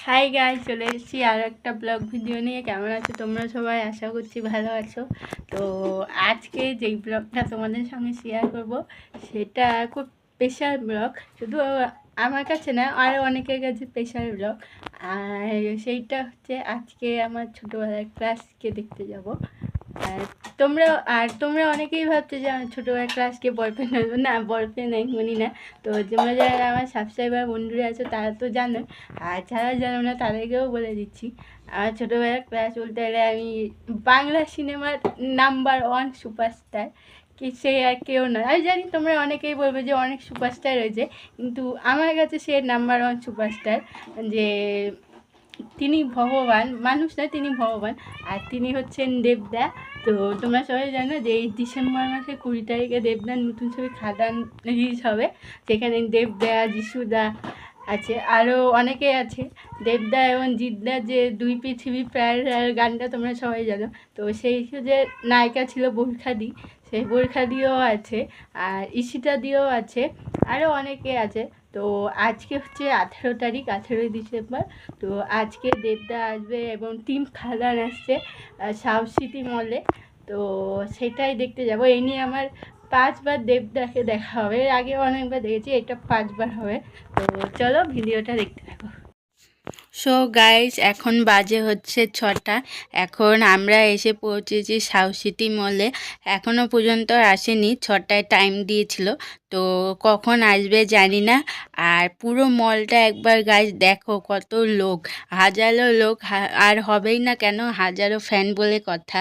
Hi guys, চলে এসেছি আরও একটা ব্লগ ভিডিও নিয়ে। কেমন আছো তোমরা সবাই? আশা করছি ভালো আছো। তো আজকে যেই ব্লগটা তোমাদের সঙ্গে শেয়ার করব সেটা খুব স্পেশাল ব্লগ, শুধু আমার কাছে না, আরও অনেকের কাছে স্পেশাল ব্লগ। আর সেইটা হচ্ছে আজকে আমার ছোটোবেলার ক্লাসকে দেখতে যাব। তোমরা অনেকেই ভাবছো যে আমার ছোটোবেলার ক্লাসকে বয়ফ্রেন্ড হলো না, বয়ফ্রেন্ড বলি না। তো তোমরা যারা আমার সাবস্ক্রাইবার বন্ধুরা আছো তারা তো জানো, আর যারা জানো না তাদেরকেও বলে দিচ্ছি। আমার ছোটোবেলার ক্লাস বলতে গেলে আমি বাংলা সিনেমার নাম্বার 1 সুপারস্টার, কি সে আর কেউ নয়। আমি জানি তোমরা অনেকেই বলবে যে অনেক সুপারস্টার রয়েছে, কিন্তু আমার কাছে সে নাম্বার 1 সুপারস্টার। যে তিনি ভগবান, মানুষ নয়, তিনি ভগবান। আর তিনি হচ্ছেন দেবদা। তো তোমরা সবাই জানো যে এই ডিসেম্বর মাসে 20 তারিখে দেবদার নতুন ছবি খাদান রিলিজ হবে। সেখানে দেবদা, যিশুদা আছে, আরও অনেকে আছে। দেবদা এবং জিদ্দা যে দুই পৃথিবী প্রায় গানটা তোমরা সবাই জানো। তো সেই যে নায়িকা ছিল বোরখাদি, সেই বোরখাদিও আছে, আর ঈশিতা দিও আছে, আরও অনেকে আছে। তো আজকে হচ্ছে 18 তারিখ, 18ই ডিসেম্বর। তো আজকে দেবদা আসবে এবং টিম খাদান আসছে সাউথ সিটি মলে। তো সেটাই দেখতে যাব। এই নিয়ে আমার 5বার দেবদাকে দেখা হবে, এর আগেও অনেকবার দেখেছি, এটা 5বার হবে। তো চলো ভিডিওটা দেখতে থাকো। সো গাইজ, এখন বাজে হচ্ছে 6টা। এখন আমরা এসে পৌঁছেছি সাউথ সিটি মলে। এখনও পর্যন্ত আসেনি, 6টায় টাইম দিয়েছিল, তো কখন আসবে জানি না। আর পুরো মলটা একবার গাইজ দেখো, কত লোক, হাজারো লোক, আর হবেই না কেন, হাজারো ফ্যান বলে কথা।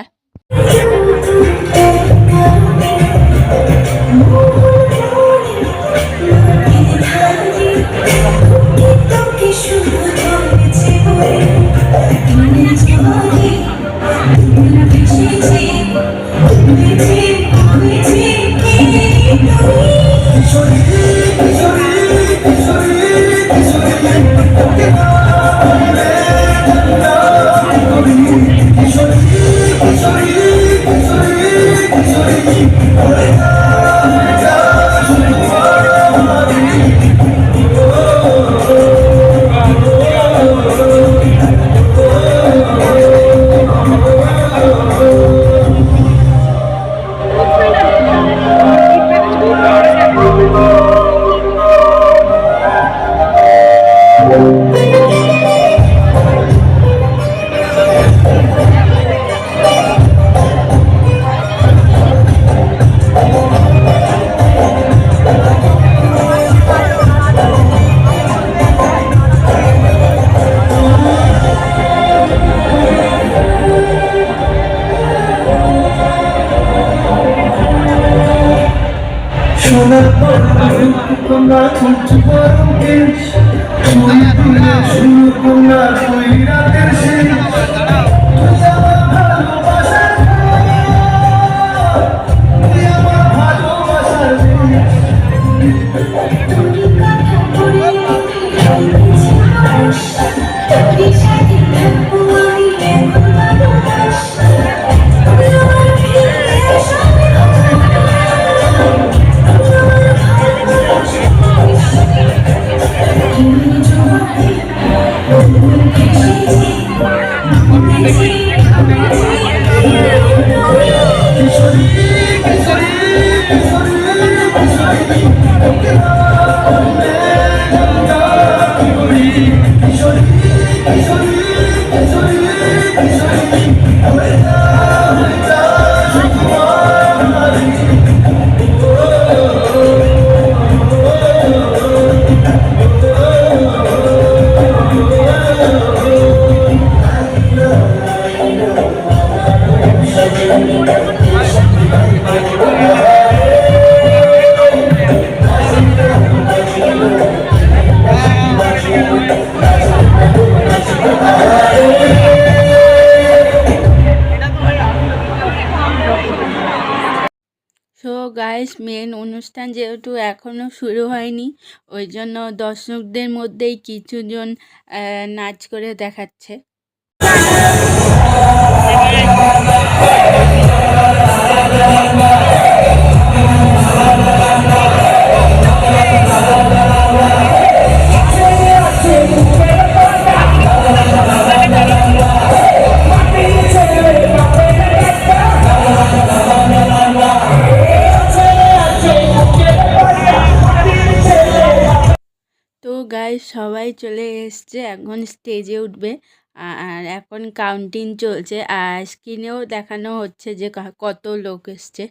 সো গাইস, মেন অনুষ্ঠান যেহেতু এখনও শুরু হয়নি, ওই জন্য দর্শকদের মধ্যেই কিছুজন নাচ করে দেখাচ্ছে। এসছে, এখন স্টেজে উঠবে। আর এখন কাউন্টিং চলছে, আর স্ক্রিনেও দেখানো হচ্ছে যে কত লোক এসছে।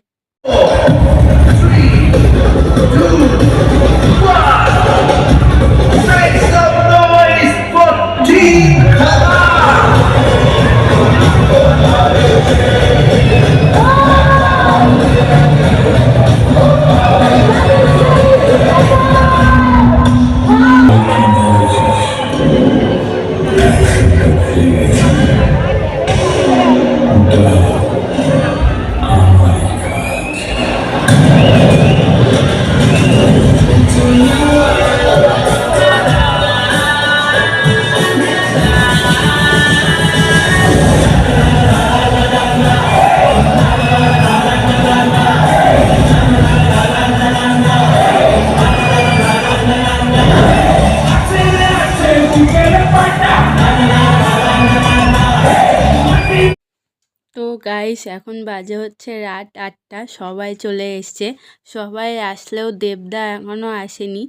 তো গাইস, এখন বাজে হচ্ছে রাত 8টা, সবাই চলে এসছে। সবাই আসলেও দেবদা এখনও আসেনি,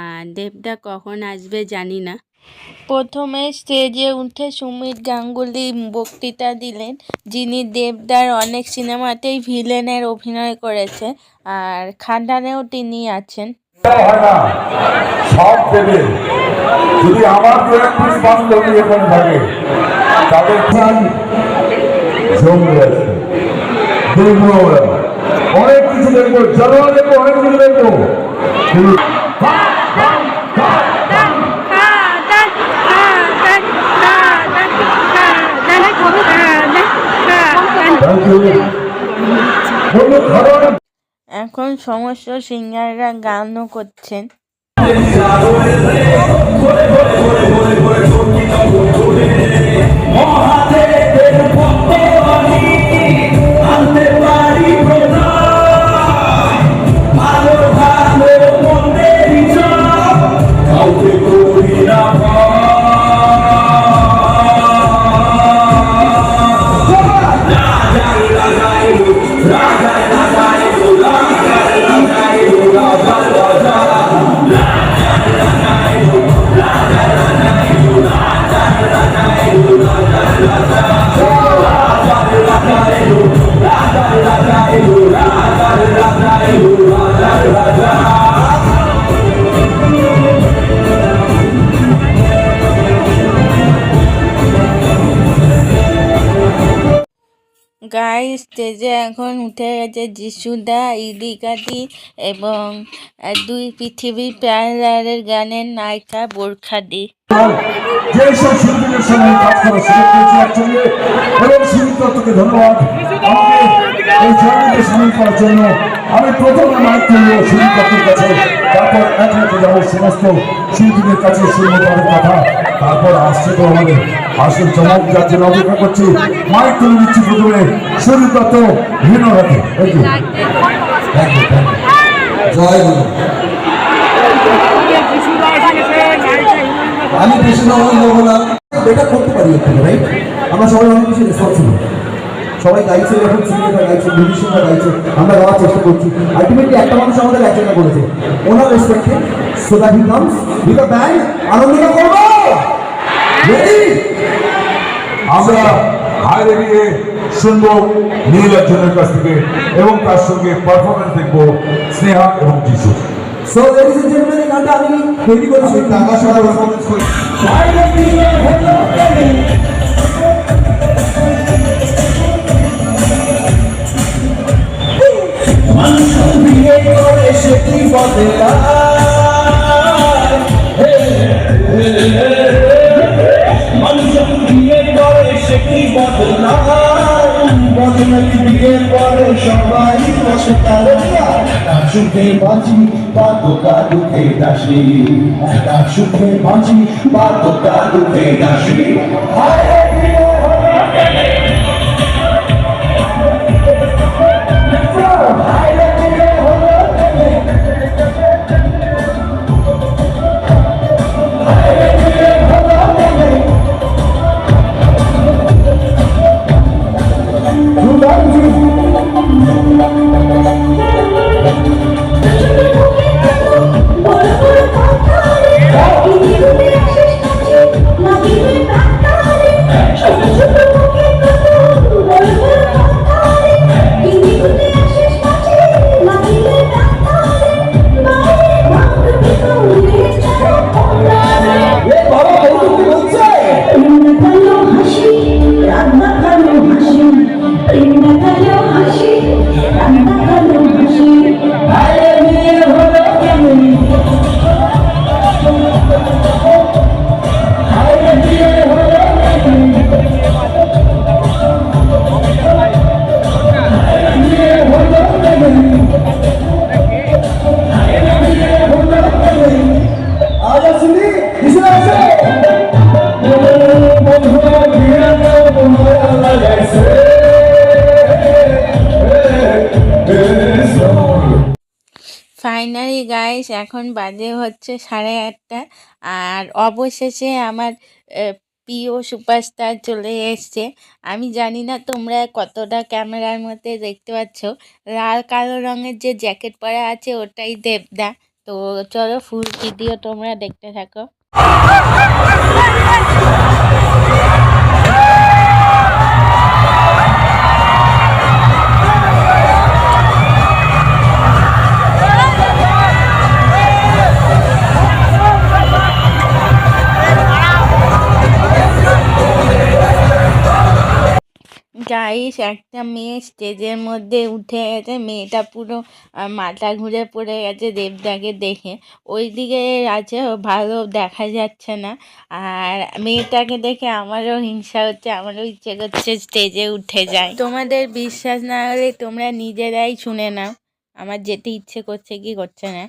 আর দেবদা কখন আসবে জানি না। প্রথমে স্টেজে উঠে সুমিত গাঙ্গুলি বক্তৃতা দিলেন, যিনি দেবদার অনেক সিনেমাতেই ভিলেনের অভিনয় করেছে, আর খাদানেও তিনি আছেন। সব দেবে যদি আমার বান্ধবী এখানে থাকে তাদের দেখবো, অনেক কিছু দেখবো, চলো দেখবো, অনেক কিছু দেখবো। এখন সমস্ত সিঙ্গাররা গানও করছেন। গাইস, স্টেজে এখন উঠে গেছে যিশুদা, ইদিকাদি এবং দুই পৃথিবী প্যারালারের গানের নায়িকা বোরখাদি। যেসব শিল্পীদের সঙ্গে কাজ করার সুযোগ পেয়েছি একসঙ্গে, এবং সুমিত দত্তকে ধন্যবাদ আমাকে এই জার্নিতে সামিল করার জন্য। আমি প্রথমে মাইক তুলব সুমিত দত্তের কাছে, তারপর এক একে যাবো সমস্ত শিল্পীদের কাছে শুনবো তাদের কথা, তারপর আসছে তো আমাদের আসল চমক, যার জন্য অপেক্ষা করছি। মাইক তুলে দিচ্ছি প্রথমে সুমিত দত্ত ভিন্নঘাটে। জয় গুরু। আমি বেশি সময় নেবো না, বেটার করতে পারি একটু, রাইট? আমরা সবাই অনেক বেশি রেসপন্সিবল, সবাই গাইছে, এখন সিঙ্গাররা গাইছে, মিউজিশিয়ানরা গাইছে, আমরা গাওয়ার চেষ্টা করছি। আলটিমেটলি একটা মানুষ আমাদের একজনটা করেছে, ওনার রেসপেক্টে so that he comes with a band. আনন্দিত করবো, রেডি? আমরা হাইরে গিয়ে শুনবো নীল অর্জুনের কাছ থেকে, এবং তার সঙ্গে পারফরমেন্স দেখবো স্নেহা এবং যিশু। সো লেডিস এন্ড জেন্টলম্যান, এই গানটা আমি তৈরি করেছি, টাকা সারা পারফরমেন্স করি। মানুষ বিয়ে করে সে কি বদলায়, মানুষ বিয়ে করে সে কি বদলায়, বদলায় বিয়ে করে সবাই বসে তার সুখে বাঁচি বা তোকা দুঃখে দাসী, সুখে বাঁচি বা তোকা দুঃখে দাসী। গাইস এখন বাজে হচ্ছে 8:30 আর অবশেষে আমার প্রিয় সুপারস্টার চলে এসছে। আমি জানি না তোমরা কতটা ক্যামেরার মধ্যে দেখতে পাচ্ছ, লাল কালো রঙের যে জ্যাকেট পরা আছে ওটাই দেবদা। তো চলো ফুল ভিডিও তোমরা দেখতে থাকো। গাইস একটা মেয়ে স্টেজের মধ্যে উঠে গেছে, মেয়েটা পুরো মাথা ঘুরে পড়ে গেছে দেবদাকে দেখে, ওইদিকে আছে ভালো দেখা যাচ্ছে না। আর মেয়েটাকে দেখে আমারও হিংসা হচ্ছে, আমারও ইচ্ছে করছে স্টেজে উঠে যায়। তোমাদের বিশ্বাস না হলে তোমরা নিজেরাই শুনে নাও আমার যেতে ইচ্ছে করছে কি করছে না।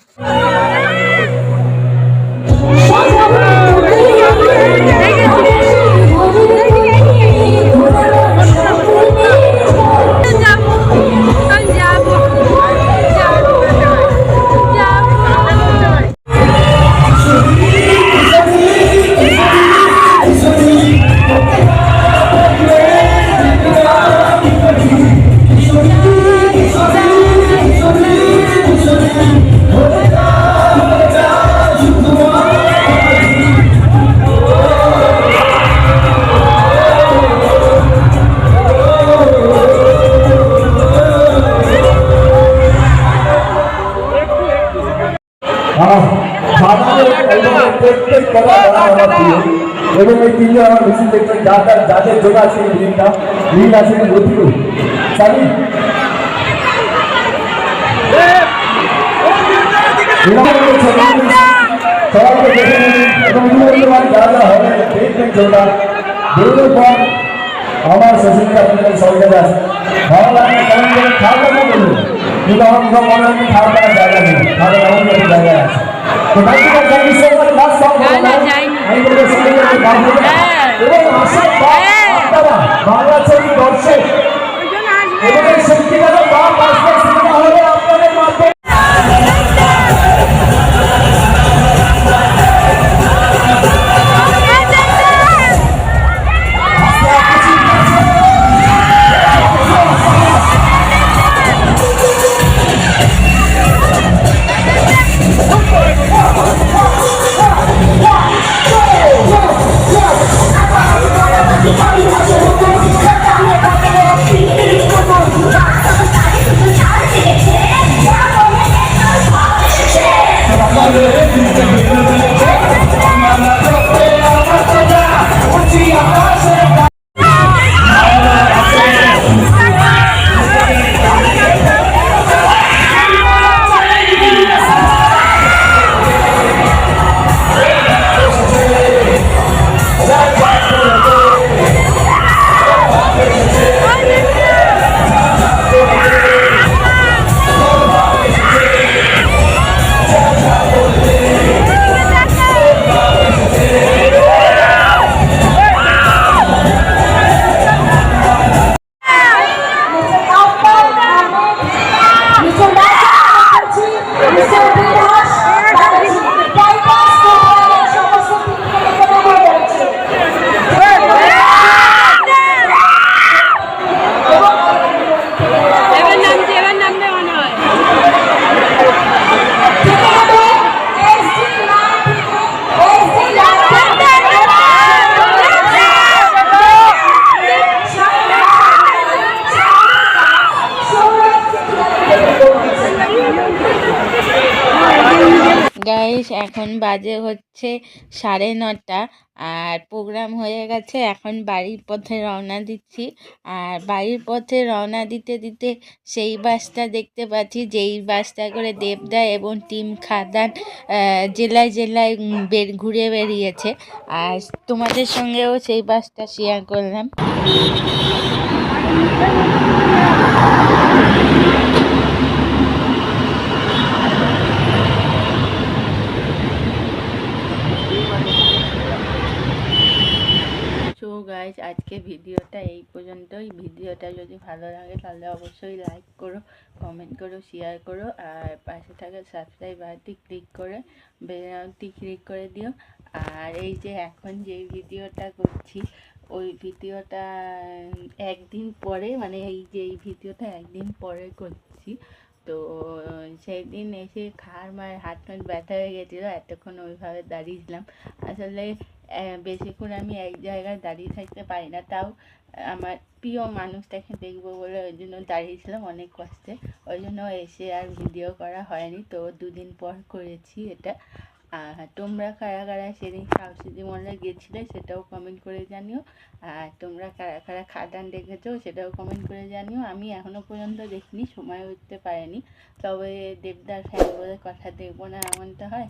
এবং এই তিনজন আমার মিছিল দেখছেন, যাদের জন্য আছে এই ঋণটা, ঋণ আছে গঠিত জানি সবাইকে দেখে নিন এবং যারা যারা হবে দেখবেন জোরটা বেরোনোর পর আমার সোশ্যাল মিডিয়া আপনাদের সবাই আছে ভালো লাগবে কেমন করে খাওয়া দাওয়া করবেন, কিন্তু আমার কোথাও মনে হয় খাওয়া দাওয়ার জায়গা নেই, খাওয়া দাওয়া এমন একটা জায়গায় আছে। তো বাংলা ছবি দর্শক এবং সত্যিকারের বাপ আসবে সিনেমা হলে আপনাদের মাধ্যমে। গাইস এখন বাজে হচ্ছে 9:30 আর প্রোগ্রাম হয়ে গেছে, এখন বাড়ির পথে রওনা দিচ্ছি। আর বাড়ির পথে রওনা দিতে দিতে সেই বাসটা দেখতে পাচ্ছি যেই বাসটা করে দেবদা এবং টিম খাদান জেলায় জেলায় ঘুরে বেরিয়েছে, আর তোমাদের সঙ্গেও সেই বাসটা শেয়ার করলাম। গাইজ, আজকে ভিডিওটা এই পর্যন্তই। ভিডিওটা যদি ভালো লাগে তাহলে অবশ্যই লাইক করো, কমেন্ট করো, শেয়ার করো, আর পাশে থাকা সাবস্ক্রাইব বাটনটি ক্লিক করে বেল আইকনটি ক্লিক করে দিও। আর এই যে এখন যে ভিডিওটা করছি ওই ভিডিওটা একদিন পরে, মানে এই যে এই ভিডিওটা একদিন পরে করছি। তো সেই দিন এসে হাত ব্যথা হয়ে গেছিলো, এতক্ষণ ওইভাবে দাঁড়িয়েছিলাম। আসলে বেশিক্ষণ আমি এক জায়গায় দাঁড়িয়ে থাকতে পারি না, তাও আমার প্রিয় মানুষটাকে দেখবো বলে ওই জন্য দাঁড়িয়েছিলাম অনেক কষ্টে। ওই জন্য এসে আর ভিডিও করা হয়নি, তো 2 দিন পর করেছি এটা। আর তোমরা কারা কারা সেদিন সাবসিডি মলে গেছিলে সেটাও কমেন্ট করে জানিও। আর তোমরা কারা কারা খাদান দেখেছো সেটাও কমেন্ট করে জানিও। আমি এখনও পর্যন্ত দেখিনি, সময় উঠতে পারেনি। তবে দেবদার ফ্যান বলে কথা দেখবো না এমনটা হয়,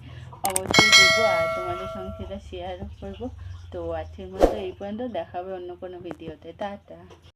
অবশ্যই দেখবো আর তোমাদের সঙ্গে সেটা শেয়ারও করবো। তো আজকের মতো এই পর্যন্ত, দেখা হবে অন্য কোনো ভিডিওতে। টাটা।